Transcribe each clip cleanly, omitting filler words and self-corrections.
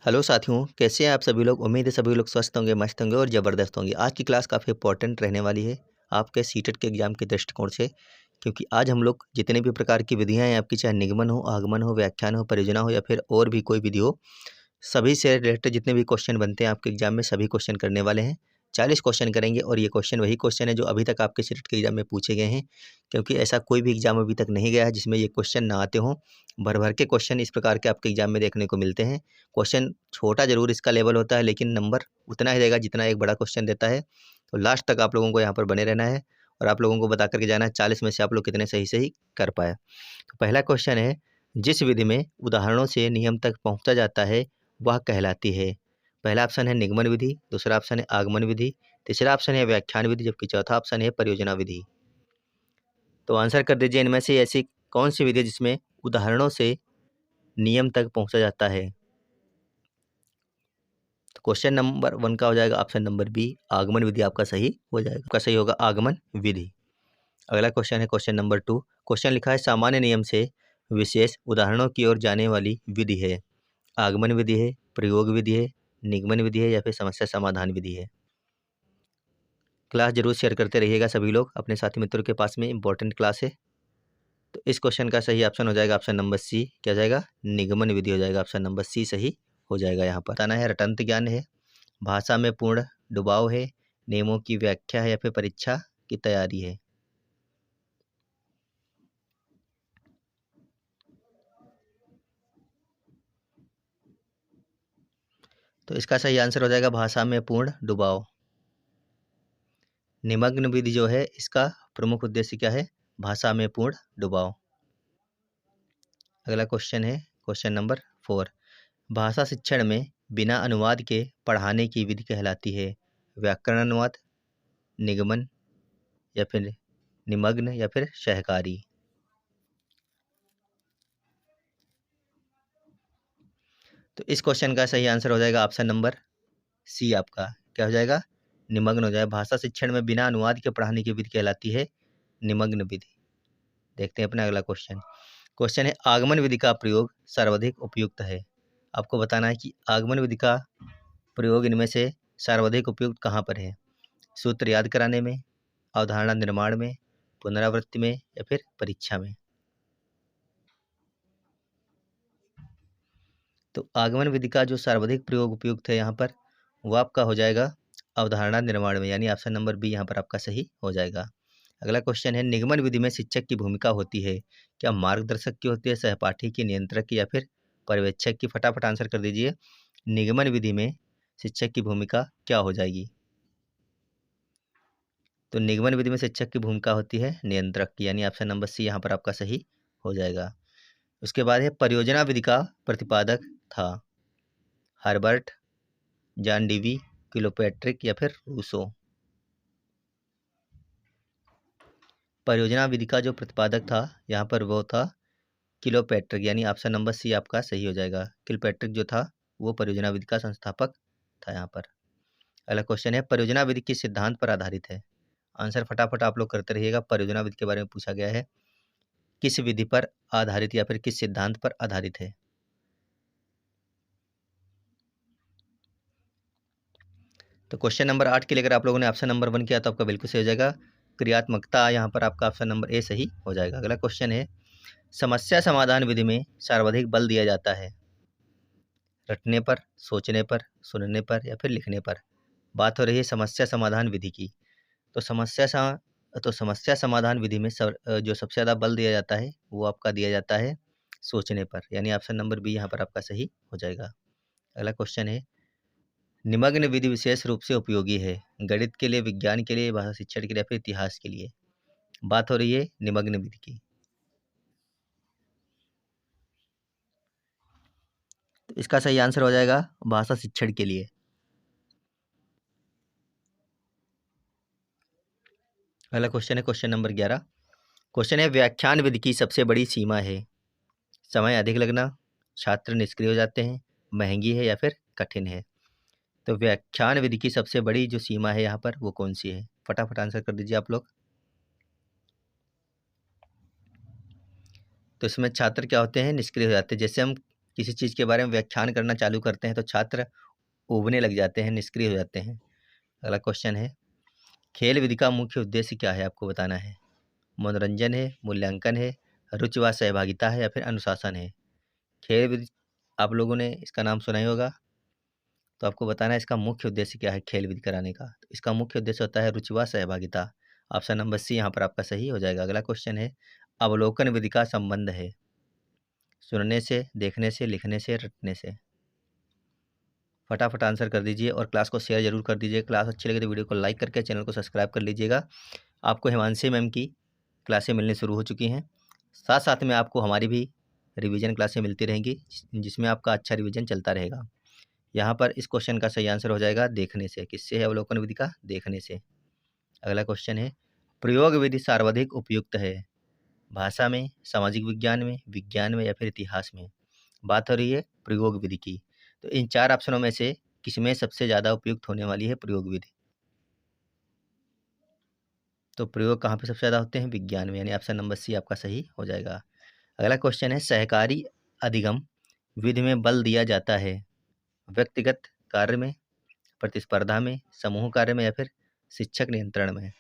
Hello साथियों, कैसे हैं आप सभी लोग। उम्मीद है सभी लोग स्वस्थ होंगे, मस्त होंगे और ज़बरदस्त होंगे। आज की क्लास काफ़ी इंपॉर्टेंट रहने वाली है आपके सीटेट के एग्ज़ाम के दृष्टिकोण से, क्योंकि आज हम लोग जितने भी प्रकार की विधियां हैं आपकी, चाहे निगमन हो, आगमन हो, व्याख्यान हो, परियोजना हो या फिर और भी कोई विधि हो, सभी से रिलेटेड जितने भी क्वेश्चन बनते हैं आपके एग्जाम में सभी क्वेश्चन करने वाले हैं। 40 क्वेश्चन करेंगे और ये क्वेश्चन वही क्वेश्चन है जो अभी तक आपके सीटेट के एग्जाम में पूछे गए हैं, क्योंकि ऐसा कोई भी एग्जाम अभी तक नहीं गया है जिसमें ये क्वेश्चन ना आते हों। भर भर के क्वेश्चन इस प्रकार के आपके एग्जाम में देखने को मिलते हैं। क्वेश्चन छोटा जरूर इसका लेवल होता है, लेकिन नंबर उतना ही रहेगा जितना एक बड़ा क्वेश्चन देता है। तो लास्ट तक आप लोगों को यहाँ पर बने रहना है और आप लोगों को बता करके जाना है 40 में से आप लोग कितने सही सही कर पाए। तो पहला क्वेश्चन है, जिस विधि में उदाहरणों से नियम तक पहुंचा जाता है वह कहलाती है। पहला ऑप्शन है निगमन विधि, दूसरा ऑप्शन है आगमन विधि, तीसरा ऑप्शन है व्याख्यान विधि, जबकि चौथा ऑप्शन है परियोजना विधि। तो आंसर कर दीजिए इनमें से ऐसी कौन सी विधि है जिसमें उदाहरणों से नियम तक पहुंचा जाता है। तो क्वेश्चन नंबर 1 का हो जाएगा ऑप्शन नंबर बी, आगमन विधि आपका सही हो जाएगा। आपका सही होगा आगमन विधि। अगला क्वेश्चन है क्वेश्चन नंबर 2। क्वेश्चन लिखा है सामान्य नियम से विशेष उदाहरणों की ओर जाने वाली विधि है। आगमन विधि है, प्रयोग विधि है, निगमन विधि है या फिर समस्या समाधान विधि है। क्लास जरूर शेयर करते रहिएगा सभी लोग अपने साथी मित्रों के पास में, इंपॉर्टेंट क्लास है। तो इस क्वेश्चन का सही ऑप्शन हो जाएगा ऑप्शन नंबर सी। क्या हो जाएगा? निगमन विधि हो जाएगा। ऑप्शन नंबर सी सही हो जाएगा। यहाँ पर बताना है रटंत ज्ञान है, भाषा में पूर्ण डुबाव है, नियमों की व्याख्या है या फिर परीक्षा की तैयारी है। तो इसका सही आंसर हो जाएगा भाषा में पूर्ण डुबाव। निमग्न विधि जो है इसका प्रमुख उद्देश्य क्या है? भाषा में पूर्ण डुबाव। अगला क्वेश्चन है क्वेश्चन नंबर 4। भाषा शिक्षण में बिना अनुवाद के पढ़ाने की विधि कहलाती है। व्याकरण अनुवाद, निगमन या फिर निमग्न या फिर सहकारी। तो इस क्वेश्चन का सही आंसर हो जाएगा ऑप्शन नंबर सी। आपका क्या हो जाएगा? निमग्न हो जाएगा। भाषा शिक्षण में बिना अनुवाद के पढ़ाने की विधि कहलाती है निमग्न विधि। देखते हैं अपना अगला क्वेश्चन। क्वेश्चन है आगमन विधि का प्रयोग सर्वाधिक उपयुक्त है। आपको बताना है कि आगमन विधि का प्रयोग इनमें से सर्वाधिक उपयुक्त कहाँ पर है? सूत्र याद कराने में, अवधारणा निर्माण में, पुनरावृत्ति में या फिर परीक्षा में। तो आगमन विधि का जो सर्वाधिक प्रयोग उपयुक्त है यहाँ पर, वो आपका हो जाएगा अवधारणा निर्माण में, यानी ऑप्शन नंबर बी यहाँ पर आपका सही हो जाएगा। अगला क्वेश्चन है निगमन विधि में शिक्षक की भूमिका होती है। क्या मार्गदर्शक की होती है, सहपाठी की, नियंत्रक की या फिर पर्यवेक्षक की? फटाफट आंसर कर दीजिए। निगमन विधि में शिक्षक की भूमिका क्या हो जाएगी? तो निगमन विधि में शिक्षक की भूमिका होती है नियंत्रक की, यानी ऑप्शन नंबर सी यहाँ पर आपका सही हो जाएगा। उसके बाद है परियोजना विधि का प्रतिपादक था। हर्बर्ट, जॉन डीवी, किलोपैट्रिक या फिर रूसो। परियोजना विधि का जो प्रतिपादक था यहाँ पर वो था किलोपैट्रिक, यानी ऑप्शन नंबर सी आपका सही हो जाएगा। किलोपैट्रिक जो था वो परियोजना विधि का संस्थापक था यहाँ पर। अगला क्वेश्चन है परियोजना विधि किस सिद्धांत पर आधारित है। आंसर फटाफट आप लोग करते रहिएगा। परियोजना विधि के बारे में पूछा गया है, किस विधि पर आधारित या फिर किस सिद्धांत पर आधारित है। तो क्वेश्चन नंबर 8 के लिए अगर आप लोगों ने ऑप्शन नंबर 1 किया तो आपका बिल्कुल सही हो जाएगा। क्रियात्मकता, यहाँ पर आपका ऑप्शन नंबर ए सही हो जाएगा। अगला क्वेश्चन है समस्या समाधान विधि में सर्वाधिक बल दिया जाता है। रटने पर, सोचने पर, सुनने पर या फिर लिखने पर। बात हो रही है समस्या समाधान विधि की। तो समस्या समाधान विधि में जो सबसे ज़्यादा बल दिया जाता है वो आपका दिया जाता है सोचने पर, यानी ऑप्शन नंबर बी यहाँ पर आपका सही हो जाएगा। अगला क्वेश्चन है निमग्न विधि विशेष रूप से उपयोगी है। गणित के लिए, विज्ञान के लिए, भाषा शिक्षण के लिए, फिर इतिहास के लिए। बात हो रही है निमग्न विधि की। तो इसका सही आंसर हो जाएगा भाषा शिक्षण के लिए। अगला क्वेश्चन है क्वेश्चन नंबर 11। क्वेश्चन है व्याख्यान विधि की सबसे बड़ी सीमा है। समय अधिक लगना, छात्र निष्क्रिय हो जाते हैं, महंगी है या फिर कठिन है। तो व्याख्यान विधि की सबसे बड़ी जो सीमा है यहाँ पर वो कौन सी है? फटाफट आंसर कर दीजिए आप लोग। तो इसमें छात्र क्या होते हैं? निष्क्रिय हो जाते हैं। जैसे हम किसी चीज़ के बारे में व्याख्यान करना चालू करते हैं तो छात्र ऊबने लग जाते हैं, निष्क्रिय हो जाते हैं। अगला क्वेश्चन है, खेल विधि का मुख्य उद्देश्य क्या है, आपको बताना है। मनोरंजन है, मूल्यांकन है, रुचि व सहभागिता है या फिर अनुशासन है। खेल विधि आप लोगों ने इसका नाम सुना ही होगा, तो आपको बताना है इसका मुख्य उद्देश्य क्या है खेल विधि कराने का। तो इसका मुख्य उद्देश्य होता है रुचि व सहभागिता। ऑप्शन नंबर सी यहाँ पर आपका सही हो जाएगा। अगला क्वेश्चन है, अवलोकन विधि का संबंध है सुनने से, देखने से, लिखने से, रटने से। फटाफट आंसर कर दीजिए और क्लास को शेयर जरूर कर दीजिए। क्लास अच्छी लगे तो वीडियो को लाइक करके चैनल को सब्सक्राइब कर लीजिएगा। आपको हिमांशी मैम की क्लासें मिलनी शुरू हो चुकी हैं, साथ साथ में आपको हमारी भी रिवीजन क्लासें मिलती रहेंगी, जिसमें आपका अच्छा रिवीजन चलता रहेगा। यहाँ पर इस क्वेश्चन का सही आंसर हो जाएगा देखने से। किससे है अवलोकन विधि का? देखने से। अगला क्वेश्चन है, प्रयोग विधि सर्वाधिक उपयुक्त है भाषा में, सामाजिक विज्ञान में या फिर इतिहास में। बात हो रही है प्रयोग विधि की। तो इन चार ऑप्शनों में से किसमें सबसे ज़्यादा उपयुक्त होने वाली है प्रयोग विधि? तो प्रयोग कहाँ पे सबसे ज़्यादा होते हैं? विज्ञान में, यानी ऑप्शन नंबर सी आपका सही हो जाएगा। अगला क्वेश्चन है, सहकारी अधिगम विधि में बल दिया जाता है व्यक्तिगत कार्य में, प्रतिस्पर्धा में, समूह कार्य में या फिर शिक्षक नियंत्रण में।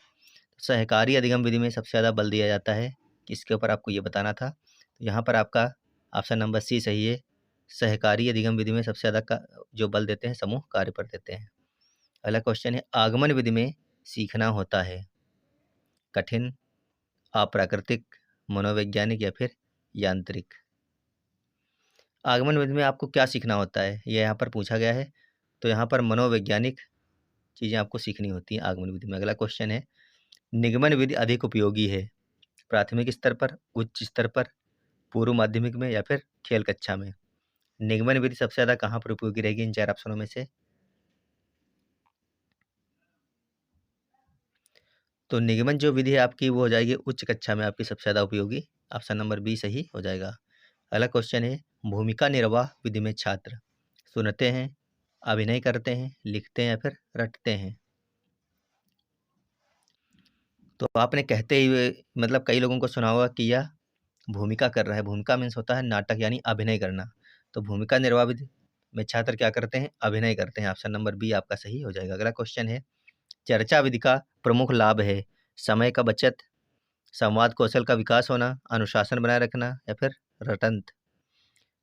सहकारी अधिगम विधि में सबसे ज़्यादा बल दिया जाता है, किसके ऊपर आपको ये बताना था। तो यहाँ पर आपका ऑप्शन नंबर सी सही है। सहकारी अधिगम विधि में सबसे ज़्यादा जो बल देते हैं समूह कार्य पर देते हैं। अगला क्वेश्चन है, आगमन विधि में सीखना होता है कठिन, अप्राकृतिक, मनोवैज्ञानिक या फिर यांत्रिक। आगमन विधि में आपको क्या सीखना होता है, ये यहाँ पर पूछा गया है। तो यहाँ पर मनोवैज्ञानिक चीज़ें आपको सीखनी होती हैं आगमन विधि में। अगला क्वेश्चन है, निगमन विधि अधिक उपयोगी है प्राथमिक स्तर पर, उच्च स्तर पर, पूर्व माध्यमिक में या फिर खेल कक्षा में। निगमन विधि सबसे ज़्यादा कहाँ पर उपयोगी रहेगी इन चार ऑप्शनों में से? तो निगमन जो विधि है आपकी वो हो जाएगी उच्च कक्षा में आपकी सबसे ज़्यादा उपयोगी। ऑप्शन नंबर बी सही हो जाएगा। अगला क्वेश्चन है, भूमिका निर्वाह विधि में छात्र सुनते हैं, अभिनय करते हैं, लिखते हैं या फिर रटते हैं। तो आपने कहते हुए मतलब कई लोगों को सुना होगा कि यह भूमिका कर रहा है। भूमिका मीन्स होता है नाटक यानी अभिनय करना। तो भूमिका निर्वाह विधि में छात्र क्या करते हैं? अभिनय करते हैं। ऑप्शन नंबर बी आपका सही हो जाएगा। अगला क्वेश्चन है, चर्चा विधि का प्रमुख लाभ है समय का बचत, संवाद कौशल का विकास होना, अनुशासन बनाए रखना या फिर रटंत।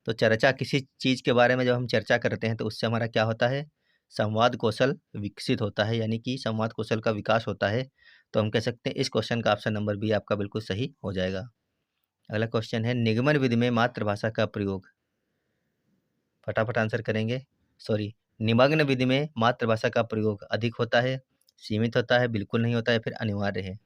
तो चर्चा किसी चीज़ के बारे में जब हम चर्चा करते हैं तो उससे हमारा क्या होता है? संवाद कौशल विकसित होता है, यानी कि संवाद कौशल का विकास होता है। तो हम कह सकते हैं इस क्वेश्चन का ऑप्शन नंबर बी आपका बिल्कुल सही हो जाएगा। अगला क्वेश्चन है, निगमन विधि में मातृभाषा का प्रयोग। फटाफट आंसर करेंगे। सॉरी, निमग्न विधि में मातृभाषा का प्रयोग अधिक होता है, सीमित होता है, बिल्कुल नहीं होता है, फिर अनिवार्य है।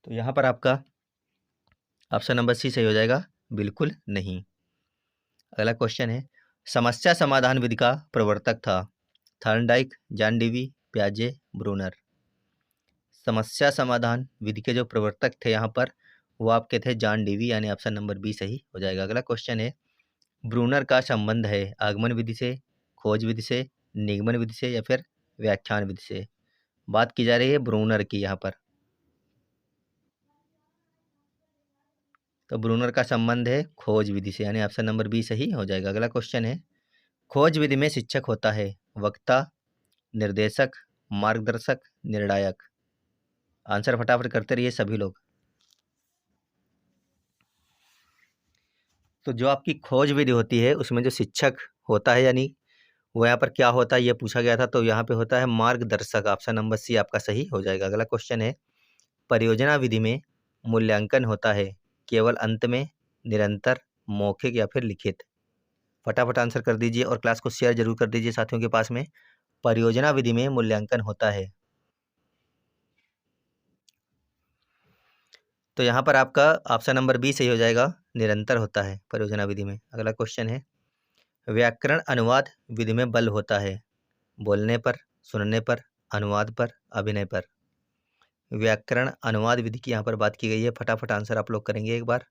तो यहाँ पर आपका ऑप्शन नंबर सी सही हो जाएगा, बिल्कुल नहीं। अगला क्वेश्चन है, समस्या समाधान विधि का प्रवर्तक था थॉर्नडाइक, जॉन डेवी, पियाजे, ब्रूनर। समस्या समाधान विधि के जो प्रवर्तक थे यहाँ पर वो आपके थे जॉन डेवी, यानी ऑप्शन नंबर बी सही हो जाएगा। अगला क्वेश्चन है, ब्रूनर का संबंध है आगमन विधि से, खोज विधि से, निगमन विधि से या फिर व्याख्यान विधि से। बात की जा रही है ब्रूनर की यहाँ पर। तो ब्रूनर का संबंध है खोज विधि से, यानी ऑप्शन नंबर बी सही हो जाएगा। अगला क्वेश्चन है, खोज विधि में शिक्षक होता है वक्ता, निर्देशक, मार्गदर्शक, निर्णायक। आंसर फटाफट करते रहिए सभी लोग। तो जो आपकी खोज विधि होती है उसमें जो शिक्षक होता है, यानी वो यहाँ पर क्या होता है ये पूछा गया था, तो यहाँ पे होता है मार्गदर्शक। ऑप्शन नंबर सी आपका सही हो जाएगा। अगला क्वेश्चन है, परियोजना विधि में मूल्यांकन होता है केवल अंत में, निरंतर, मौखिक या फिर लिखित। फटाफट आंसर कर दीजिए और क्लास को शेयर जरूर कर दीजिए साथियों के पास में। परियोजना विधि में मूल्यांकन होता है, तो यहाँ पर आपका ऑप्शन नंबर बी सही हो जाएगा, निरंतर होता है परियोजना विधि में। अगला क्वेश्चन है, व्याकरण अनुवाद विधि में बल होता है बोलने पर, सुनने पर, अनुवाद पर, अभिनय पर। व्याकरण अनुवाद विधि की यहाँ पर बात की गई है। फटाफट आंसर आप लोग करेंगे एक बार,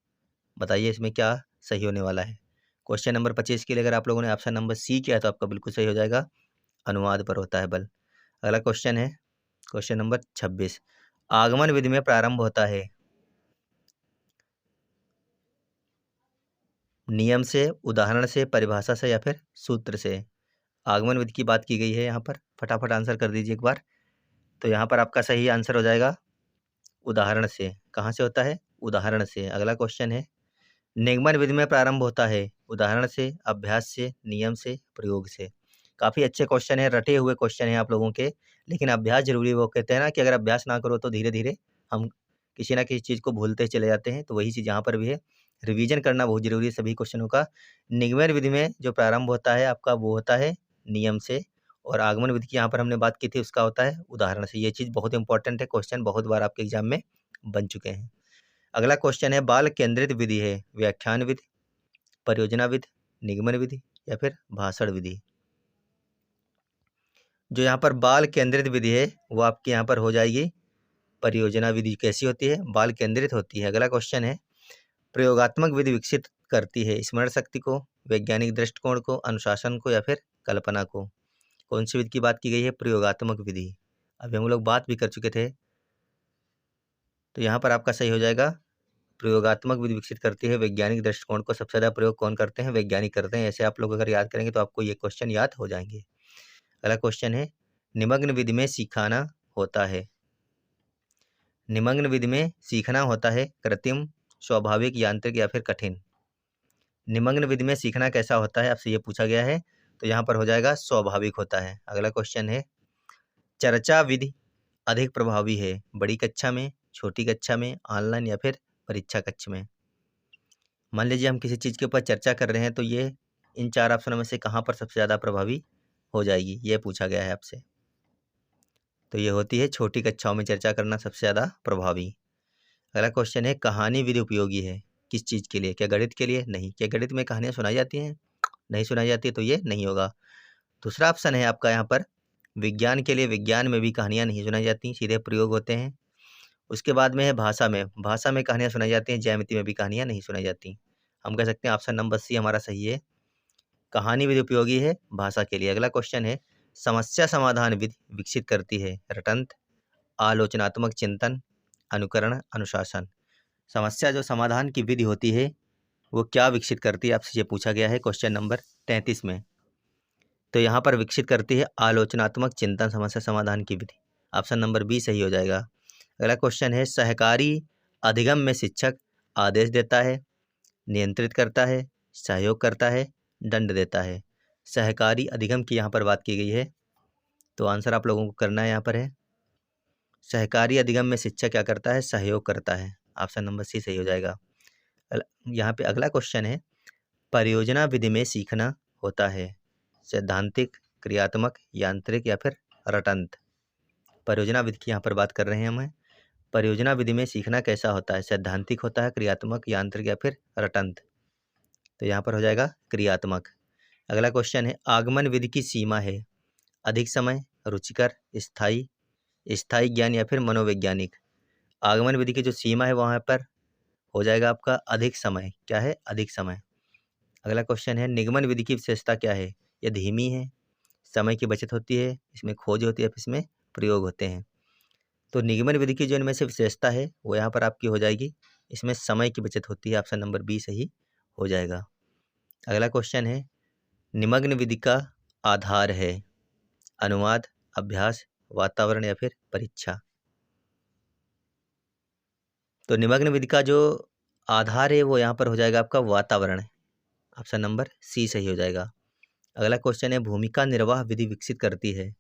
बताइए इसमें क्या सही होने वाला है। क्वेश्चन नंबर 25 के लिए अगर आप लोगों ने ऑप्शन नंबर सी किया है तो आपका बिल्कुल सही हो जाएगा, अनुवाद पर होता है बल। अगला क्वेश्चन है क्वेश्चन नंबर 26, आगमन विधि में प्रारंभ होता है नियम से, उदाहरण से, परिभाषा से या फिर सूत्र से। आगमन विधि की बात की गई है यहाँ पर, फटाफट आंसर कर दीजिए एक बार। तो यहाँ पर आपका सही आंसर हो जाएगा उदाहरण से। कहाँ से होता है? उदाहरण से। अगला क्वेश्चन है, निगमन विधि में प्रारंभ होता है उदाहरण से, अभ्यास से, नियम से, प्रयोग से। काफ़ी अच्छे क्वेश्चन है, रटे हुए क्वेश्चन है आप लोगों के, लेकिन अभ्यास जरूरी। वो कहते हैं ना कि अगर अभ्यास ना करो तो धीरे धीरे हम किसी ना किसी चीज़ को भूलते चले जाते हैं, तो वही चीज़ यहाँ पर भी है। रिवीजन करना बहुत जरूरी है सभी क्वेश्चनों का। निगमन विधि में जो प्रारंभ होता है आपका वो होता है नियम से, और आगमन विधि की यहाँ पर हमने बात की थी उसका होता है उदाहरण से। ये चीज़ बहुत इंपॉर्टेंट है, क्वेश्चन बहुत बार आपके एग्जाम में बन चुके हैं। अगला क्वेश्चन है, बाल केंद्रित विधि है व्याख्यान विधि, परियोजना विधि, निगमन विधि या फिर भाषण विधि। जो यहाँ पर बाल केंद्रित विधि है वो आपके यहाँ पर हो जाएगी परियोजना विधि। कैसी होती है? बाल केंद्रित होती है। अगला क्वेश्चन है, प्रयोगात्मक विधि विकसित करती है स्मरण शक्ति को, वैज्ञानिक दृष्टिकोण को, अनुशासन को या फिर कल्पना को। कौन सी विधि की बात की गई है? प्रयोगात्मक विधि। अभी हम लोग बात भी कर चुके थे, तो यहाँ पर आपका सही हो जाएगा प्रयोगात्मक विधि विकसित करती है वैज्ञानिक दृष्टिकोण को। सबसे ज़्यादा प्रयोग कौन करते हैं? वैज्ञानिक करते हैं। ऐसे आप लोग अगर याद करेंगे तो आपको ये क्वेश्चन याद हो जाएंगे। अगला क्वेश्चन है, निमग्न विधि में सिखाना होता है। निमग्न विधि में सीखना होता है कृत्रिम, स्वाभाविक, यांत्रिक या फिर कठिन। निमग्न विधि में सीखना कैसा होता है आपसे ये पूछा गया है, तो यहाँ पर हो जाएगा स्वाभाविक होता है। अगला क्वेश्चन है, चर्चा विधि अधिक प्रभावी है बड़ी कक्षा में, छोटी कक्षा में, ऑनलाइन या फिर परीक्षा कक्ष में। मान लीजिए हम किसी चीज़ के ऊपर चर्चा कर रहे हैं, तो ये इन चार ऑप्शनों में से कहाँ पर सबसे ज़्यादा प्रभावी हो जाएगी, ये पूछा गया है आपसे। तो ये होती है छोटी कक्षाओं में चर्चा करना सबसे ज़्यादा प्रभावी। अगला क्वेश्चन है, कहानी विधि उपयोगी है किस चीज़ के लिए? क्या गणित के लिए? नहीं। क्या गणित में कहानियाँ सुनाई जाती हैं? नहीं सुनाई जाती है, तो ये नहीं होगा। दूसरा ऑप्शन है आपका यहाँ पर, विज्ञान के लिए। विज्ञान में भी कहानियाँ नहीं सुनाई जाती, सीधे प्रयोग होते हैं। उसके बाद में है भाषा में। भाषा में कहानियाँ सुनाई जाती हैं, ज्यामिति में भी कहानियाँ नहीं सुनाई जाती। हम कह सकते हैं ऑप्शन नंबर सी हमारा सही है, कहानी विधि उपयोगी है भाषा के लिए। अगला क्वेश्चन है, समस्या समाधान विधि विकसित करती है रटंत, आलोचनात्मक चिंतन, अनुकरण, अनुशासन। समस्या जो समाधान की विधि होती है वो क्या विकसित करती है आपसे ये पूछा गया है क्वेश्चन नंबर 33 में। तो यहाँ पर विकसित करती है आलोचनात्मक चिंतन समस्या समाधान की विधि। ऑप्शन नंबर बी सही हो जाएगा। अगला क्वेश्चन है, सहकारी अधिगम में शिक्षक आदेश देता है, नियंत्रित करता है, सहयोग करता है, दंड देता है। सहकारी अधिगम की यहाँ पर बात की गई है, तो आंसर आप लोगों को करना है यहाँ पर है, सहकारी अधिगम में शिक्षक क्या करता है? सहयोग करता है। ऑप्शन नंबर सी सही हो जाएगा। यहाँ पे अगला क्वेश्चन है, परियोजना विधि में सीखना होता है सैद्धांतिक, क्रियात्मक, यांत्रिक या फिर रटंत। परियोजना विधि की यहाँ पर बात कर रहे हैं हम। परियोजना विधि में सीखना कैसा होता है? सैद्धांतिक होता है, क्रियात्मक, यांत्रिक या फिर रटंत। तो यहाँ पर हो जाएगा क्रियात्मक। अगला क्वेश्चन है, आगमन विधि की सीमा है अधिक समय, रुचिकर, स्थायी, स्थायी ज्ञान या फिर मनोवैज्ञानिक। आगमन विधि की जो सीमा है वहाँ पर हो जाएगा आपका अधिक समय। क्या है? अधिक समय। अगला क्वेश्चन है, निगमन विधि की विशेषता क्या है? ये धीमी है, समय की बचत होती है, इसमें खोज होती है, इसमें प्रयोग होते हैं। तो निगमन विधि की जो इनमें से विशेषता है वो यहाँ पर आपकी हो जाएगी, इसमें समय की बचत होती है। ऑप्शन नंबर बी सही हो जाएगा। अगला क्वेश्चन है, निमग्न विधि का आधार है अनुवाद, अभ्यास, वातावरण या फिर परीक्षा। तो निमग्न विधि का जो आधार है वो यहाँ पर हो जाएगा आपका वातावरण। ऑप्शन नंबर सी सही हो जाएगा। अगला क्वेश्चन है, भूमिका निर्वाह विधि विकसित करती है।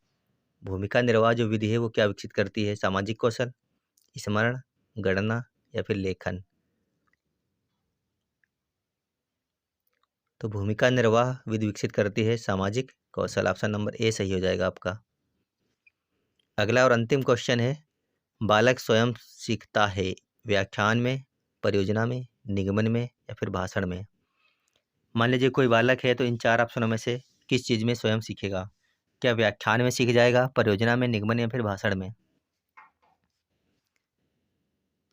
भूमिका निर्वाह जो विधि है वो क्या विकसित करती है? सामाजिक कौशल, स्मरण, गणना या फिर लेखन। तो भूमिका निर्वाह विधि विकसित करती है सामाजिक कौशल। ऑप्शन नंबर ए सही हो जाएगा आपका। अगला और अंतिम क्वेश्चन है, बालक स्वयं सीखता है व्याख्यान में, परियोजना में, निगमन में या फिर भाषण में। मान लीजिए कोई बालक है, तो इन चार ऑप्शनों में से किस चीज़ में स्वयं सीखेगा? क्या व्याख्यान में सीख जाएगा, परियोजना में, निगमन या फिर भाषण में?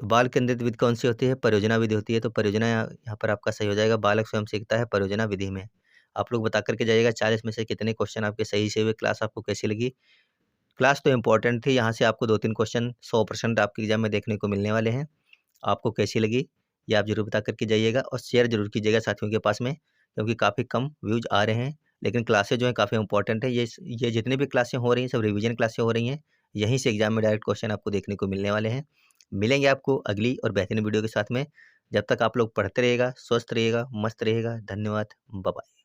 तो बाल केंद्रित विधि कौन सी होती है? परियोजना विधि होती है। तो परियोजना यहाँ पर आपका सही हो जाएगा, बालक स्वयं सीखता है परियोजना विधि में। आप लोग बता करके जाइएगा 40 में से कितने क्वेश्चन आपके सही से हुए। क्लास आपको कैसी लगी क्लास तो इम्पोर्टेंट थी, यहाँ से आपको 2-3 क्वेश्चन 100% आपके एग्जाम में देखने को मिलने वाले हैं। आपको कैसी लगी ये आप ज़रूर बता करके जाइएगा और शेयर ज़रूर कीजिएगा साथियों के पास में, क्योंकि काफ़ी कम व्यूज़ आ रहे हैं। लेकिन क्लासेज जो हैं काफ़ी इंपॉर्टेंट है। ये जितनी भी क्लासें हो रही हैं सब रिवीजन क्लासें हो रही हैं। यहीं से एग्जाम में डायरेक्ट क्वेश्चन आपको देखने को मिलने वाले हैं। मिलेंगे आपको अगली और बेहतरीन वीडियो के साथ में। जब तक आप लोग पढ़ते रहिएगा, स्वस्थ रहिएगा, मस्त रहिएगा। धन्यवाद, बाय बाय।